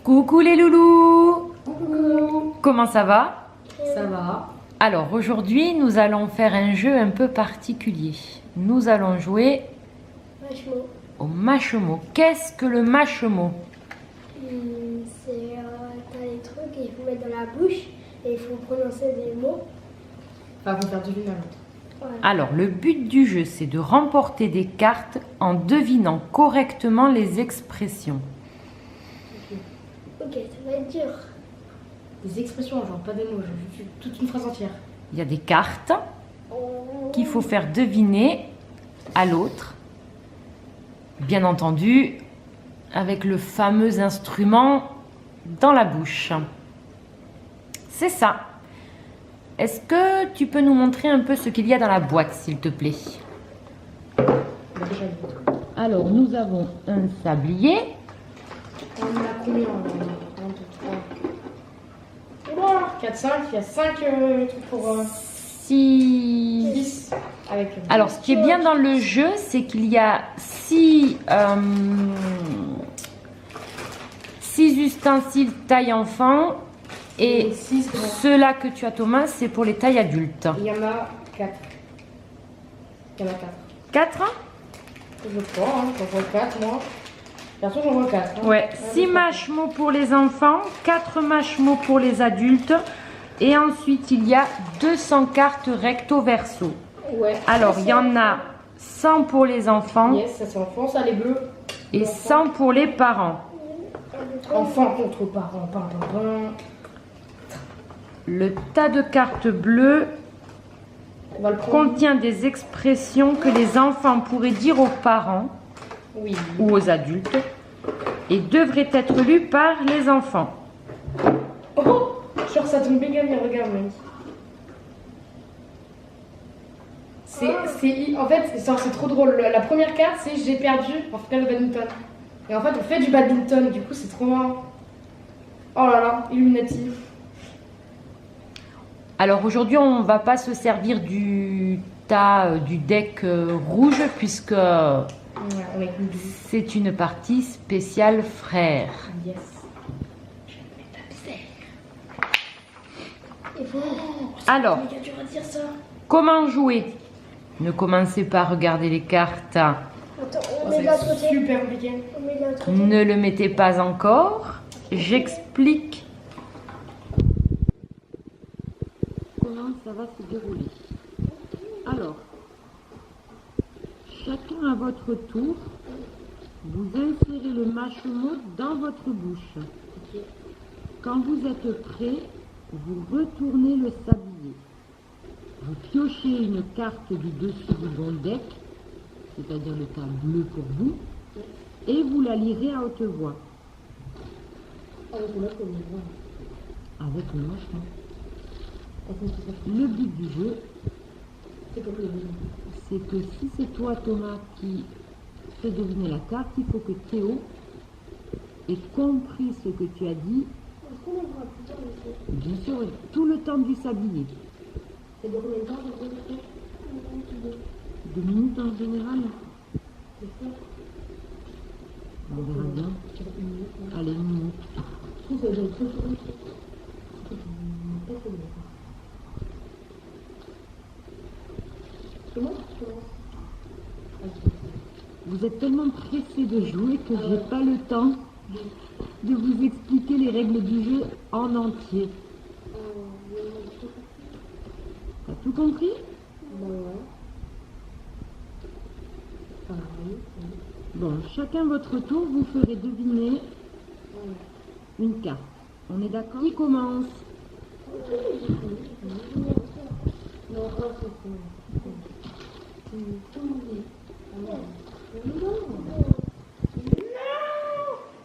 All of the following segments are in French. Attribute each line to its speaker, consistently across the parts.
Speaker 1: Coucou les loulous.
Speaker 2: Coucou.
Speaker 1: Comment ça va?
Speaker 2: Ça va.
Speaker 1: Alors aujourd'hui nous allons faire un jeu un peu particulier. Nous allons jouer au mâche-mot. Qu'est-ce que le mâche-mot?
Speaker 3: C'est t'as des trucs et il faut mettre dans la bouche et il faut prononcer des mots.
Speaker 2: Enfin, faut faire deviner l'autre.
Speaker 3: Ouais.
Speaker 1: Alors le but du jeu c'est de remporter des cartes en devinant correctement les expressions.
Speaker 3: Ok, ça va être dur.
Speaker 2: Des expressions, genre pas des mots, genre toute une phrase entière.
Speaker 1: Il y a des cartes qu'il faut faire deviner à l'autre. Bien entendu, avec le fameux instrument dans la bouche. C'est ça. Est-ce que tu peux nous montrer un peu ce qu'il y a dans la boîte, s'il te plaît?
Speaker 2: On a déjà vu.
Speaker 1: Alors, nous avons un sablier.
Speaker 2: On en a combien? 1, 2, 3. 4, 5. Il y a 5 trucs pour
Speaker 1: 6...
Speaker 2: 10. Avec,
Speaker 1: Alors, ce qui est bien dans le jeu, c'est qu'il y a 6 ustensiles taille enfant. Et
Speaker 2: six grands.
Speaker 1: ceux-là que tu as, Thomas, c'est pour les tailles adultes.
Speaker 2: Il y en a 4. Il y en a 4.
Speaker 1: 4?
Speaker 2: Je crois, hein. J'en vois 4, moi. Perso, j'en vois 4. Hein.
Speaker 1: Ouais, 6 mâche-mots pour les enfants, 4 mâche-mots pour les adultes. Et ensuite, il y a 200 cartes recto-verso.
Speaker 2: Ouais.
Speaker 1: Alors, il y en a 100 pour les enfants
Speaker 2: Yes, ça c'est enfant, ça les bleus.
Speaker 1: et 100 pour les parents.
Speaker 2: Enfant contre parents, pardon.
Speaker 1: Le tas de cartes bleues
Speaker 2: On va le prendre.
Speaker 1: contient des expressions que les enfants pourraient dire aux parents
Speaker 2: Oui.
Speaker 1: ou aux adultes et devraient être lues par les enfants.
Speaker 2: Oh, genre ça tombe méga bien, regarde mec. En fait, c'est trop drôle. La première carte, c'est j'ai perdu en faire le badminton. Et en fait, on fait du badminton, du coup, c'est trop marrant. Oh là là, Illuminati.
Speaker 1: Alors aujourd'hui, on ne va pas se servir du tas, du deck rouge puisque
Speaker 2: Ouais, on est cool.
Speaker 1: c'est une partie spéciale frère.
Speaker 2: Yes.
Speaker 3: Il faut.
Speaker 1: Alors,
Speaker 3: Mais tu vas dire ça.
Speaker 1: comment jouer? Ne commencez pas à regarder les cartes.
Speaker 3: Attends, on met de l'autre
Speaker 2: C'est
Speaker 3: côté.
Speaker 2: super compliqué.
Speaker 3: On met de l'autre côté.
Speaker 1: Ne le mettez pas encore. J'explique comment ça va se dérouler. Alors, chacun à votre tour, vous insérez le mâche-mot dans votre bouche. Quand vous êtes prêt, vous retournez le sablier. Vous piochez une carte du dessus du bon deck, c'est-à-dire le tas bleu pour vous, et vous la lirez à haute voix. Avec le mâche-mot. Le but du jeu, c'est que si c'est toi, Thomas, qui fais deviner la carte, il faut que Théo ait compris ce que tu as dit,
Speaker 3: Est-ce qu'on est plus tard ici?
Speaker 1: bien sûr, tout le temps du sablier.
Speaker 3: C'est de combien de temps?
Speaker 1: 2 minutes en général. On verra bien. Allez, 1 minute. Vous êtes tellement pressé de jouer que j'ai pas le temps de vous expliquer les règles du jeu en entier. T'as tout compris? Bon, chacun votre tour, vous ferez deviner une carte. On est d'accord? Qui commence?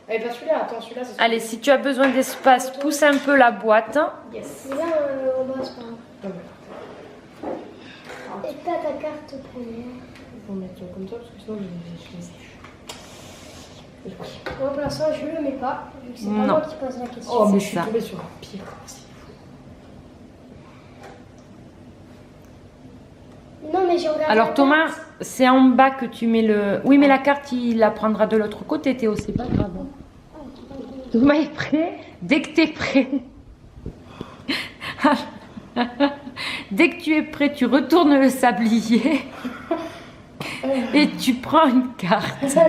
Speaker 2: Allez, pas celui-là, attends, celui-là, c'est
Speaker 1: Allez, si tu as besoin d'espace, pousse un peu la boîte.
Speaker 2: Yes.
Speaker 3: Mais là, on base pas. Et t'as ta carte première.
Speaker 2: Il faut mettre comme ça parce que sinon je les sèche.
Speaker 3: Moi, pour l'instant, je le mets pas. Vu que c'est pas
Speaker 1: Non.
Speaker 3: moi qui pose la question.
Speaker 2: Oh, mais
Speaker 1: C'est
Speaker 2: je suis
Speaker 1: ça.
Speaker 2: tombée sur un pire. C'est fou.
Speaker 3: Non, mais j'ai regardé.
Speaker 1: Alors
Speaker 3: la
Speaker 1: Thomas,
Speaker 3: carte.
Speaker 1: c'est en bas que tu mets le... Oui, mais la carte, il la prendra de l'autre côté, Théo, c'est pas grave. Thomas est prêt. Dès que tu es prêt. Dès que tu es prêt, tu retournes le sablier. Et tu prends une carte.
Speaker 2: Ça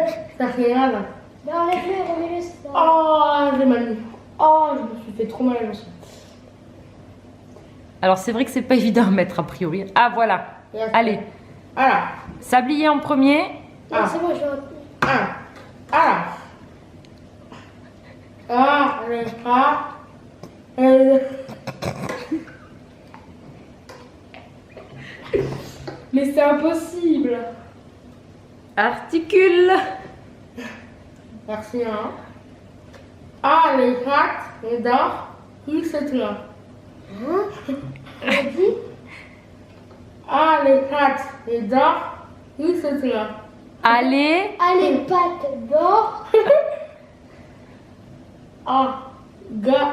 Speaker 2: fait mal.
Speaker 3: Non, enlève-le, remets-le.
Speaker 2: Oh, j'ai mal mis. Oh, je me suis fait trop mal à l'os.
Speaker 1: Alors c'est vrai que c'est pas évident à mettre a priori. Ah voilà. Allez.
Speaker 2: Voilà.
Speaker 1: Sablier en premier.
Speaker 3: Non, c'est bon, je vais
Speaker 2: Ah. Ah. Ah. Ah. Mais c'est impossible.
Speaker 1: Articule.
Speaker 2: Merci, hein. Ah, les pattes, les dents, oui, c'est là. Ah, les pattes, les dents, oui, c'est là.
Speaker 1: Allez.
Speaker 3: Allez, pattes d'or.
Speaker 2: Ah, gars.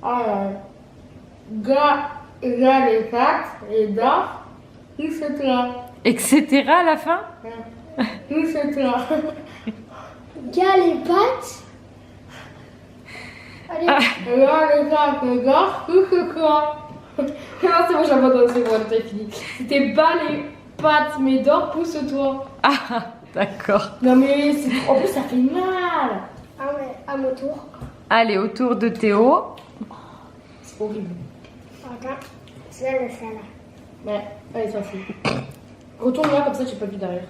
Speaker 2: Ah, gars, les pattes, les dents, oui, c'est là.
Speaker 1: Etc. à la fin.
Speaker 2: Oui, c'est là.
Speaker 3: Gars, les pattes. Allez,
Speaker 2: Là, les pattes, les dents, oui, c'est quoi. Non, c'est bon, j'abandonne, c'est bon, c'est fini. C'était bas les pattes, mais d'or, pousse-toi.
Speaker 1: Ah, d'accord.
Speaker 2: Non, mais en plus, ça fait mal.
Speaker 3: ah ouais, à mon tour.
Speaker 1: Allez, au tour de Théo.
Speaker 2: C'est horrible.
Speaker 3: Regarde, ça.
Speaker 2: Ouais, allez, ça c'est. Retourne là, comme ça, j'ai pas vu derrière.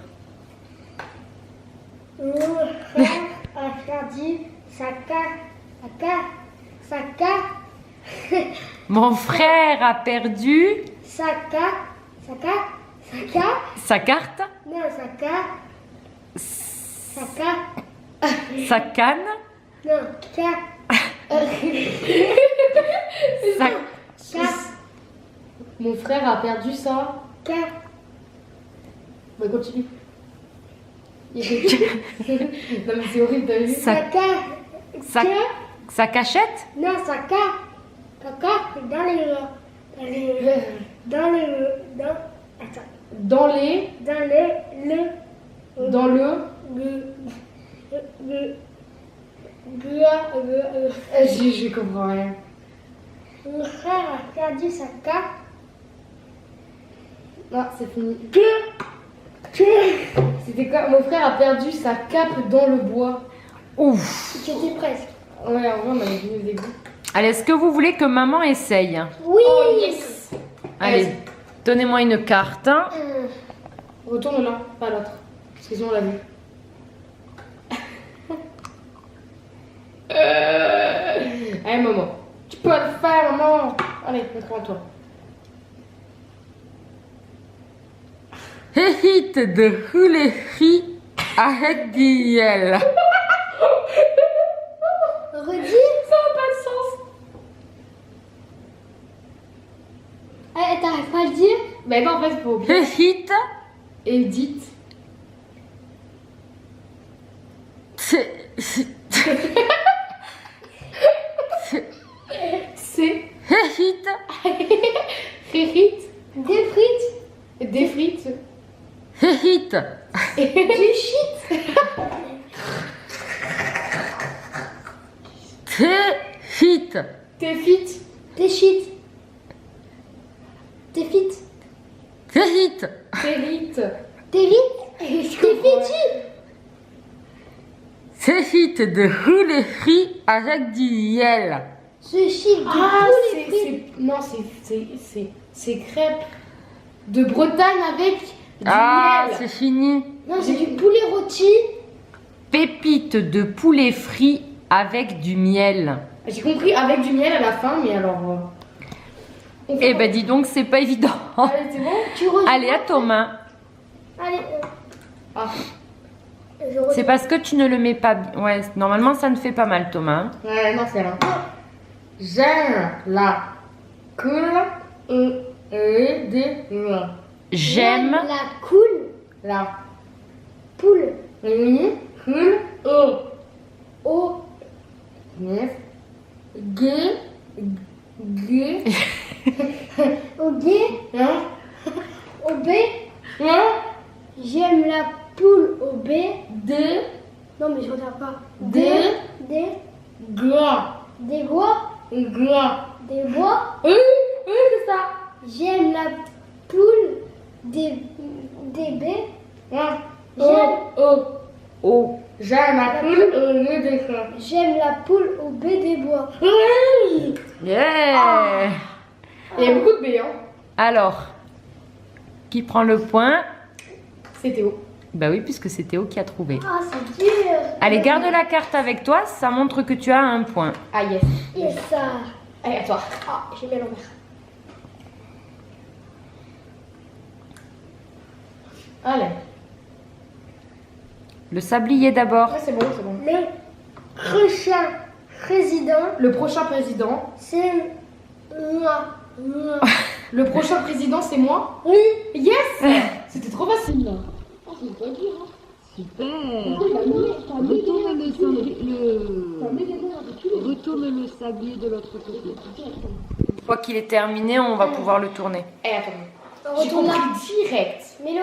Speaker 3: Mon frère a perdu sa carte.
Speaker 1: Mon frère a perdu
Speaker 3: Sa carte.
Speaker 1: sa carte,
Speaker 3: Non,
Speaker 1: sa canne,
Speaker 3: Non,
Speaker 1: sa...
Speaker 2: Mon frère a perdu ça. Bah, continue. Il est... Non, mais c'est horrible, t'as vu?
Speaker 1: Sa- sa, sa cachette,
Speaker 3: Non, sa carte dans les attends,
Speaker 2: Dans les... Dans le... Je comprends rien.
Speaker 3: Mon frère a perdu sa carte.
Speaker 2: Non, c'est fini. C'était quoi? Mon frère a perdu sa cape dans le bois.
Speaker 1: ouf.
Speaker 3: Tu étais presque.
Speaker 2: Ouais, en vrai, on avait vu au début.
Speaker 1: Allez, est-ce que vous voulez que maman essaye?
Speaker 3: Oui.
Speaker 2: Oh, yes.
Speaker 1: Allez, donnez-moi une carte.
Speaker 2: Retourne là, pas l'autre. Parce que sinon on l'a vu. Allez, maman. Tu peux le faire, maman. Allez, prends-toi.
Speaker 1: Hit de Hulehi avec Guiel.
Speaker 3: Redis.
Speaker 2: Ça n'a pas de sens.
Speaker 3: T'arrives pas à le dire?
Speaker 2: Mais non, en fait, il faut bien.
Speaker 1: Hit.
Speaker 2: Edith.
Speaker 1: C'est...
Speaker 2: C'est.
Speaker 1: Hit.
Speaker 2: Frites.
Speaker 3: Des frites.
Speaker 2: Des frites.
Speaker 1: Hit.
Speaker 3: Du shit.
Speaker 1: Hit.
Speaker 2: Tes frites.
Speaker 3: Des shit. Des frites.
Speaker 1: Hit.
Speaker 2: Tes frites.
Speaker 3: Des frites. Des frites.
Speaker 1: C'est hit de Hulehi avec Guiel.
Speaker 3: Ce shit de
Speaker 2: Ah,
Speaker 3: tous les frites.
Speaker 2: non, c'est crêpes de Bretagne avec du
Speaker 1: Ah,
Speaker 2: miel.
Speaker 1: c'est fini.
Speaker 3: Non, c'est du poulet rôti.
Speaker 1: Pépites de poulet frit avec du miel.
Speaker 2: J'ai compris avec du miel à la fin, mais alors. On fait
Speaker 1: Eh ben dis donc, c'est pas évident.
Speaker 2: Allez, c'est bon.
Speaker 3: Tu rejoins.
Speaker 1: Allez, à Thomas.
Speaker 3: Allez.
Speaker 2: Ah,
Speaker 3: Je rejoins.
Speaker 1: C'est parce que tu ne le mets pas bien. Ouais, normalement ça ne fait pas mal, Thomas.
Speaker 2: ouais, non, c'est là. J'aime la coule et des loin.
Speaker 1: J'aime
Speaker 3: la cool
Speaker 2: La
Speaker 3: poule
Speaker 2: coule au
Speaker 3: au
Speaker 2: yes. Gay.
Speaker 3: au gay
Speaker 2: Hein?
Speaker 3: au B.
Speaker 2: Hein?
Speaker 3: J'aime la poule au B.
Speaker 2: Des.
Speaker 3: Non mais je regarde. pas.
Speaker 2: Des.
Speaker 3: Des.
Speaker 2: Gras.
Speaker 3: Des bois.
Speaker 2: Gras.
Speaker 3: Des bois.
Speaker 2: Oui, c'est ça.
Speaker 3: J'aime la poule. Des baies.
Speaker 2: Ah.
Speaker 3: J'aime.
Speaker 2: Oh. J'aime la poule au lieu des crans.
Speaker 3: J'aime la poule au baie des bois.
Speaker 2: Oui.
Speaker 1: Yeah.
Speaker 2: Il y a beaucoup de B, hein.
Speaker 1: Alors, qui prend le point?
Speaker 2: C'est Théo.
Speaker 1: Bah oui, puisque c'est Théo qui a trouvé.
Speaker 3: Ah, c'est dur.
Speaker 1: Allez, garde la carte avec toi, ça montre que tu as un point.
Speaker 2: Ah, yes.
Speaker 3: Et ça.
Speaker 2: Allez, à toi.
Speaker 3: Ah, j'ai mis à l'envers.
Speaker 2: Allez.
Speaker 1: Le sablier d'abord.
Speaker 2: Ah, c'est bon, c'est bon.
Speaker 3: Le prochain président,
Speaker 2: Le prochain président.
Speaker 3: c'est moi.
Speaker 2: Le prochain président, c'est moi.
Speaker 3: Oui.
Speaker 2: Yes. C'était trop facile.
Speaker 1: Super. Retourne le sablier de l'autre côté. Une fois qu'il est terminé, on va pouvoir le tourner.
Speaker 2: Eh, attends.
Speaker 3: On
Speaker 2: J'ai
Speaker 3: retourne là.
Speaker 2: compris direct.
Speaker 3: Mélo.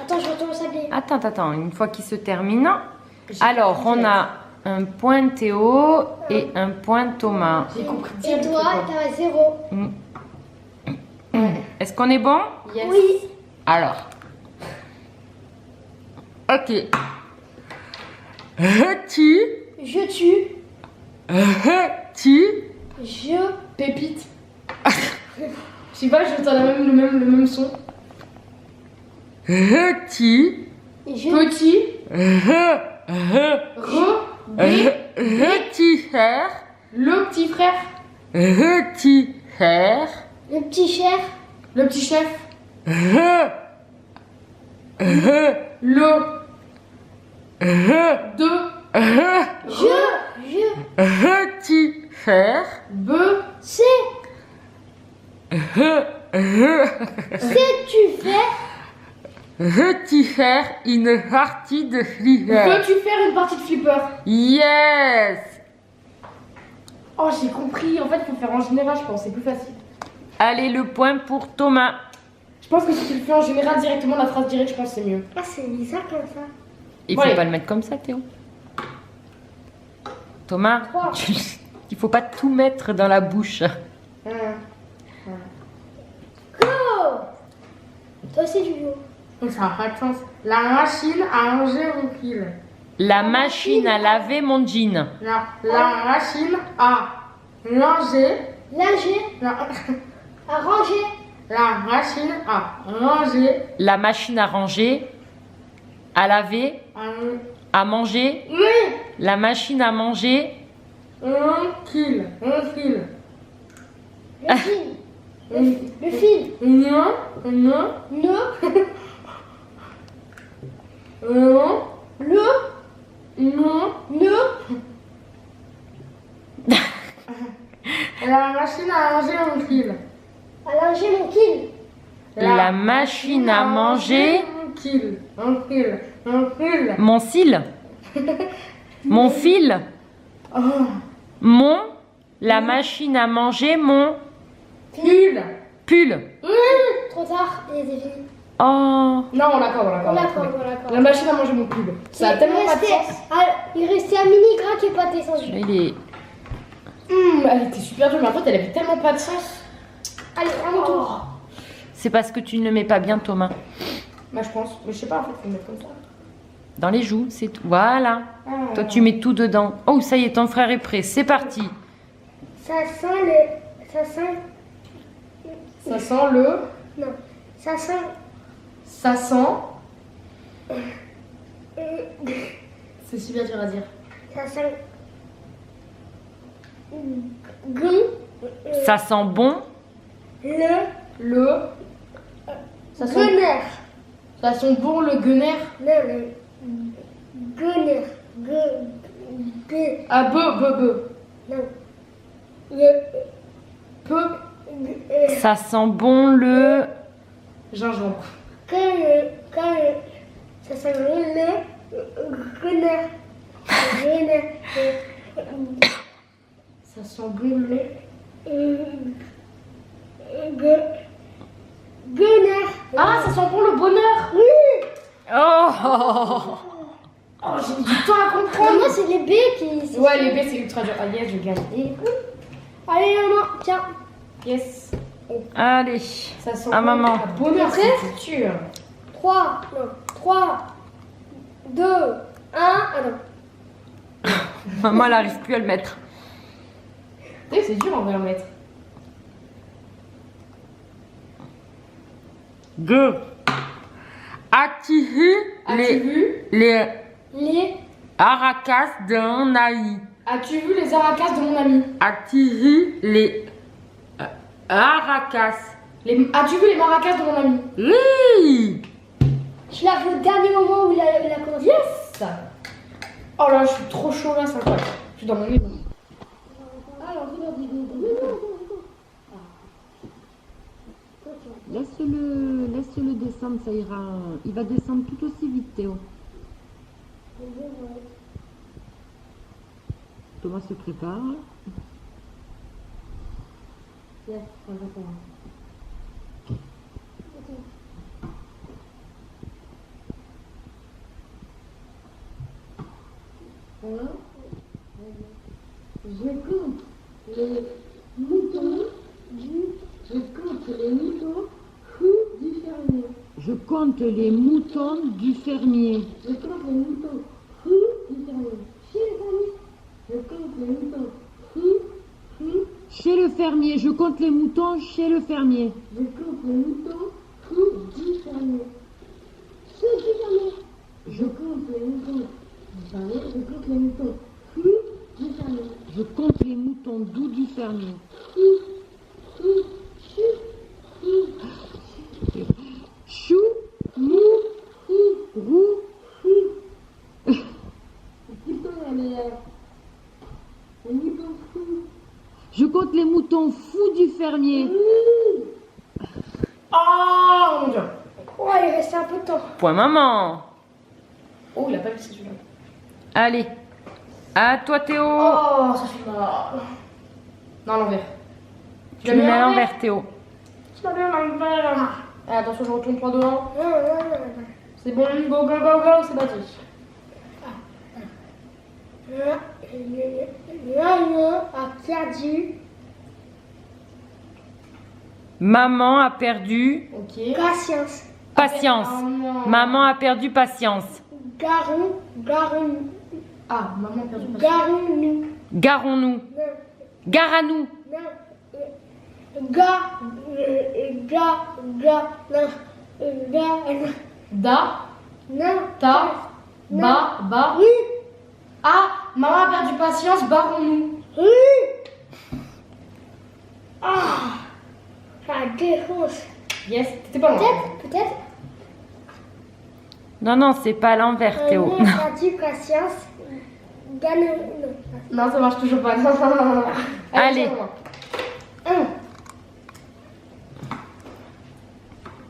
Speaker 3: Attends, je retourne au sablier.
Speaker 1: Attends. Une fois qu'il se termine,
Speaker 2: J'ai
Speaker 1: alors
Speaker 2: compris
Speaker 1: on a un point Théo et un point Thomas.
Speaker 2: J'ai compris
Speaker 3: Et
Speaker 2: direct.
Speaker 3: toi, t'as 0.
Speaker 1: Est-ce qu'on est bon?
Speaker 2: Yes.
Speaker 3: Oui.
Speaker 1: Alors. Ok.
Speaker 3: Je tue. Je.
Speaker 2: Pépite. Je sais pas, j'entends le même son.
Speaker 3: Je.
Speaker 2: Petit.
Speaker 1: Petit frère.
Speaker 2: Le petit frère.
Speaker 1: Petit frère.
Speaker 3: Le petit cher.
Speaker 2: Le petit chef. Le. De.
Speaker 3: Je.
Speaker 1: Petit frère.
Speaker 2: Be.
Speaker 3: C'est. Sais-tu faire?
Speaker 1: Petit frère, une partie de flipper.
Speaker 2: Peux-tu faire une partie de flipper?
Speaker 1: Yes.
Speaker 2: Oh, j'ai compris. En fait, il faut faire en général, je pense. C'est plus facile.
Speaker 1: Allez, le point pour Thomas.
Speaker 2: Je pense que si tu le fais en général directement, la phrase directe, je pense que c'est mieux.
Speaker 3: Ah, c'est bizarre comme ça.
Speaker 1: Il
Speaker 2: Bon,
Speaker 1: faut
Speaker 2: allez.
Speaker 1: pas le mettre comme ça, Théo. Thomas,
Speaker 3: Trois.
Speaker 1: il faut pas tout mettre dans la bouche.
Speaker 3: Go! Toi aussi, du go.
Speaker 2: Donc ça n'a pas de sens. La machine à manger mon fil.
Speaker 1: La machine à laver mon jean.
Speaker 2: La machine à manger.
Speaker 3: Linger.
Speaker 2: La,
Speaker 3: À ranger.
Speaker 2: la machine à manger.
Speaker 1: La machine à ranger. À laver. À manger.
Speaker 2: Oui.
Speaker 1: La machine à manger.
Speaker 2: Un fil.
Speaker 3: Le fil. Le fil.
Speaker 2: Non.
Speaker 3: Ne. Le.
Speaker 2: Non.
Speaker 3: Ne.
Speaker 2: La machine à manger mon fil.
Speaker 3: À linger mon kill.
Speaker 1: La machine à manger.
Speaker 2: Un fil.
Speaker 1: Mon cil. Mon fil.
Speaker 2: Oh.
Speaker 1: Mon. La machine à manger mon
Speaker 2: Fil.
Speaker 1: pull.
Speaker 3: Trop tard, il était fini.
Speaker 1: Oh.
Speaker 2: Non, on l'accorde.
Speaker 3: On l'accorde.
Speaker 2: La machine à manger mon pub. Ça a tellement pas de sens.
Speaker 3: Il restait un mini gras qui est pâté sans jus.
Speaker 1: Il est...
Speaker 2: Elle était super dure, mais en fait, elle avait tellement pas de sens.
Speaker 3: Allez, à mon tour.
Speaker 1: C'est parce que tu ne le mets pas bien, Thomas.
Speaker 2: Bah, je pense. Mais je sais pas, en fait, faut le mettre comme ça.
Speaker 1: Dans les joues, c'est tout. Voilà.
Speaker 2: Ah.
Speaker 1: Toi, tu mets tout dedans. Oh, ça y est, ton frère est prêt. C'est parti.
Speaker 3: Ça sent le. Ça sent.
Speaker 2: Ça sent le.
Speaker 3: Non. Ça sent.
Speaker 2: Ça sent. C'est super dur à dire.
Speaker 3: Ça sent. Gun.
Speaker 1: Ça sent bon.
Speaker 2: Le. Ça sent.
Speaker 3: Gunner.
Speaker 2: Ça sent bon le gunner.
Speaker 3: Non, le. Gunner.
Speaker 2: Ah, be.
Speaker 3: Non. Le.
Speaker 2: Peu.
Speaker 1: Ça sent bon le...
Speaker 2: Gingembre.
Speaker 3: Ça sent le. Gunner. Gunner.
Speaker 2: Ça sent bon le.
Speaker 3: Gunner.
Speaker 2: Ah, ça sent bon le bonheur.
Speaker 3: Oui.
Speaker 1: Oh.
Speaker 2: Oh, j'ai mis du temps à
Speaker 3: Pour
Speaker 2: comprendre.
Speaker 3: moi, c'est les B qui.
Speaker 2: Ouais, les B, c'est ultra dur. Ah, yes, je gagne.
Speaker 3: Allez, maman, tiens.
Speaker 2: Yes.
Speaker 4: Allez.
Speaker 2: Ça sent
Speaker 4: Ah, maman.
Speaker 2: un bonheur,
Speaker 3: Prêt
Speaker 2: c'est sûr.
Speaker 3: 3, 2, 1. Ah non.
Speaker 4: Maman, elle n'arrive plus à le mettre.
Speaker 2: Tu sais, c'est dur en vrai à mettre.
Speaker 4: 2. As-tu vu
Speaker 2: As-tu vu
Speaker 3: Les.
Speaker 4: aracas d'un ami?
Speaker 2: As-tu vu les aracas de mon ami?
Speaker 4: As-tu vu les aracas?
Speaker 2: As-tu vu les maracas de mon ami?
Speaker 4: Oui.
Speaker 3: Je l'ai fait au dernier moment où il a commencé.
Speaker 2: Yes. Oh là, je suis trop chaud là, c'est incroyable. Je suis dans mon niveau.
Speaker 1: Laisse-le descendre, ça ira. Il va descendre tout aussi vite, Théo. Thomas se prépare. Je compte les moutons du fermier. Je compte les moutons du fermier. Je compte les moutons du fermier. Chez le fermier. Je compte les moutons chez le fermier. Je compte les moutons chez le fermier. Je compte les moutons du fermier. Ceux du fermier. Je compte les moutons du fermier. Je compte les moutons du fermier. Je compte les moutons doux du fermier. Chou, mou, roux, Je compte les moutons fous du fermier.
Speaker 2: Oh mon dieu.
Speaker 3: Oh, il restait un peu de temps.
Speaker 4: Point maman.
Speaker 2: Oh, il a pas vu celui-là.
Speaker 4: Allez. À toi Théo.
Speaker 2: Oh, ça fait mal. Non, à l'envers.
Speaker 4: Tu le mets à l'envers Théo.
Speaker 2: Tu l'as bien à l'envers. Ah, attention, je retourne 3, 2, 1.
Speaker 3: Non.
Speaker 2: C'est bon, go, go, go, go, c'est parti.
Speaker 3: Maman a perdu
Speaker 4: Maman a perdu
Speaker 2: Ok.
Speaker 3: patience.
Speaker 4: patience.
Speaker 2: Oh non.
Speaker 4: Maman a perdu patience.
Speaker 3: Garon.
Speaker 2: Ah, maman a perdu patience.
Speaker 3: Garon-nous.
Speaker 4: Garons-nous.
Speaker 3: Non.
Speaker 4: Gare à nous.
Speaker 3: Non. Non.
Speaker 2: Da,
Speaker 3: Non.
Speaker 2: ta,
Speaker 3: Non.
Speaker 2: ba.
Speaker 3: Oui.
Speaker 2: Ah, maman a perdu patience, barrons-nous.
Speaker 3: Oui. Ah. Ça défonce.
Speaker 2: Yes, t'étais pas loin.
Speaker 3: Peut-être.
Speaker 4: Non, c'est pas à l'envers Théo.
Speaker 3: Maman a perdu patience. Garon.
Speaker 2: Non, ça marche toujours pas.
Speaker 4: Allez.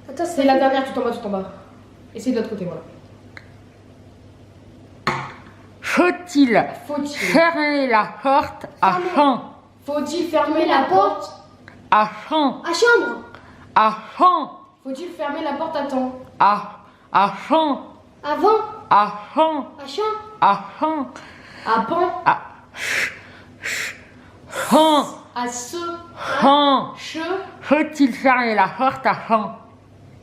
Speaker 3: Attends,
Speaker 2: C'est la dernière, tout en bas. Et c'est de l'autre côté, voilà.
Speaker 4: Faut-il
Speaker 2: Faut-il
Speaker 4: fermer la porte à champ?
Speaker 2: Faut-il fermer la porte
Speaker 4: À champ.
Speaker 3: À chambre.
Speaker 4: À champ.
Speaker 2: Faut-il fermer la porte à temps
Speaker 4: À champ.
Speaker 3: Avant.
Speaker 4: À champ.
Speaker 3: À champ.
Speaker 4: À champ.
Speaker 2: À pan
Speaker 4: Champ.
Speaker 2: À ce
Speaker 4: Champ.
Speaker 2: che
Speaker 4: Faut-il fermer la porte à champ?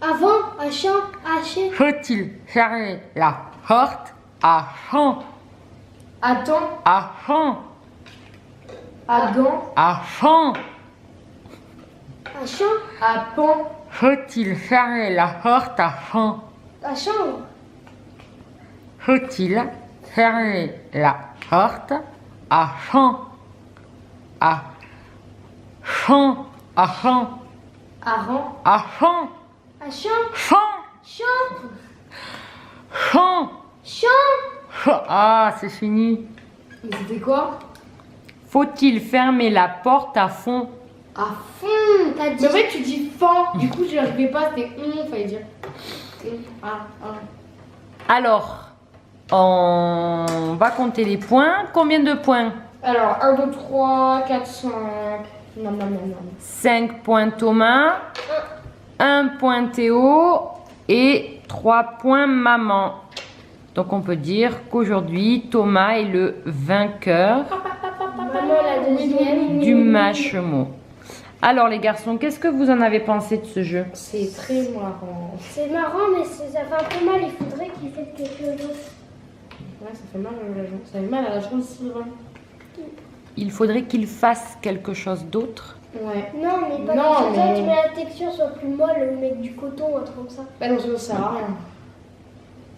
Speaker 3: Avant. À champ. À chez.
Speaker 4: Faut-il fermer la porte à champ?
Speaker 2: à temps
Speaker 4: À champ.
Speaker 2: à gant
Speaker 4: À champ.
Speaker 3: À champ.
Speaker 2: à pan
Speaker 4: Faut-il fermer la porte à champ?
Speaker 3: À chambre.
Speaker 4: Faut-il fermer la porte à champ? À champ. À champ.
Speaker 2: à rang
Speaker 4: À champ.
Speaker 3: À champ.
Speaker 4: Champ.
Speaker 3: Champ.
Speaker 4: Champ.
Speaker 3: Champ.
Speaker 4: Ah, c'est fini.
Speaker 2: Mais c'était quoi?
Speaker 4: Faut-il fermer la porte à fond?
Speaker 2: À fond.
Speaker 3: T'as dit.
Speaker 2: Mais en fait, tu dis fan. Du coup, je n'arrivais pas, c'était fallait dire.
Speaker 4: Alors, on va compter les points. Combien de points?
Speaker 2: Alors, 1, 2, 3, 4, 5. Non.
Speaker 4: 5 points Thomas, 1 point Théo et 3 points maman. Donc on peut dire qu'aujourd'hui, Thomas est le vainqueur
Speaker 3: Maman, la deuxième.
Speaker 4: du Mashmo. Alors les garçons, qu'est-ce que vous en avez pensé de ce jeu?
Speaker 2: C'est très marrant.
Speaker 3: C'est marrant, mais ça fait un peu mal. Il faudrait qu'il fasse quelque chose.
Speaker 2: Ouais, ça fait mal à la jambe. Ça fait mal à la jambe Sylvain.
Speaker 4: Il faudrait qu'il fasse quelque chose d'autre.
Speaker 2: Ouais.
Speaker 3: Non, mais pas
Speaker 2: Non,
Speaker 3: comme ça.
Speaker 2: mais-
Speaker 3: Tu mets la texture soit plus molle ou mettre du coton ou un truc comme ça.
Speaker 2: Bah non, ça sert à rien.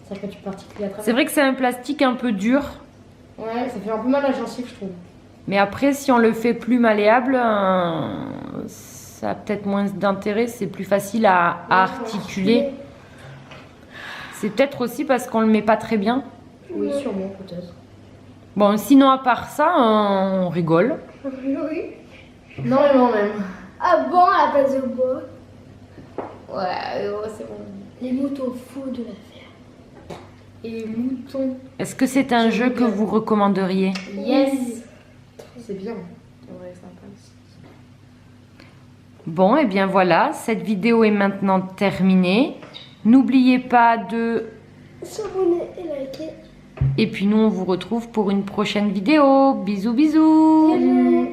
Speaker 2: C'est-à-dire que tu particules à travers.
Speaker 4: C'est vrai que c'est un plastique un peu dur,
Speaker 2: Ouais, ça fait un peu mal à la gencive, je trouve.
Speaker 4: mais après si on le fait plus malléable, ça a peut-être moins d'intérêt, c'est plus facile à articuler. C'est peut-être aussi parce qu'on le met pas très bien.
Speaker 2: Oui, sûrement, peut-être.
Speaker 4: Bon, sinon à part ça, on rigole.
Speaker 3: Oui.
Speaker 2: Non, mais non, même.
Speaker 3: Ah bon, à la place de bois.
Speaker 2: Ouais, c'est bon.
Speaker 3: Les moutons fous de l'affaire.
Speaker 2: Et les moutons.
Speaker 4: Est-ce que c'est un jeu que vous recommanderiez?
Speaker 2: Yes. C'est bien. Ouais, sympa.
Speaker 4: Bon, et bien voilà, cette vidéo est maintenant terminée. N'oubliez pas de...
Speaker 3: S'abonner et liker.
Speaker 4: Et puis nous, on vous retrouve pour une prochaine vidéo. Bisous, bisous.
Speaker 3: Bisous.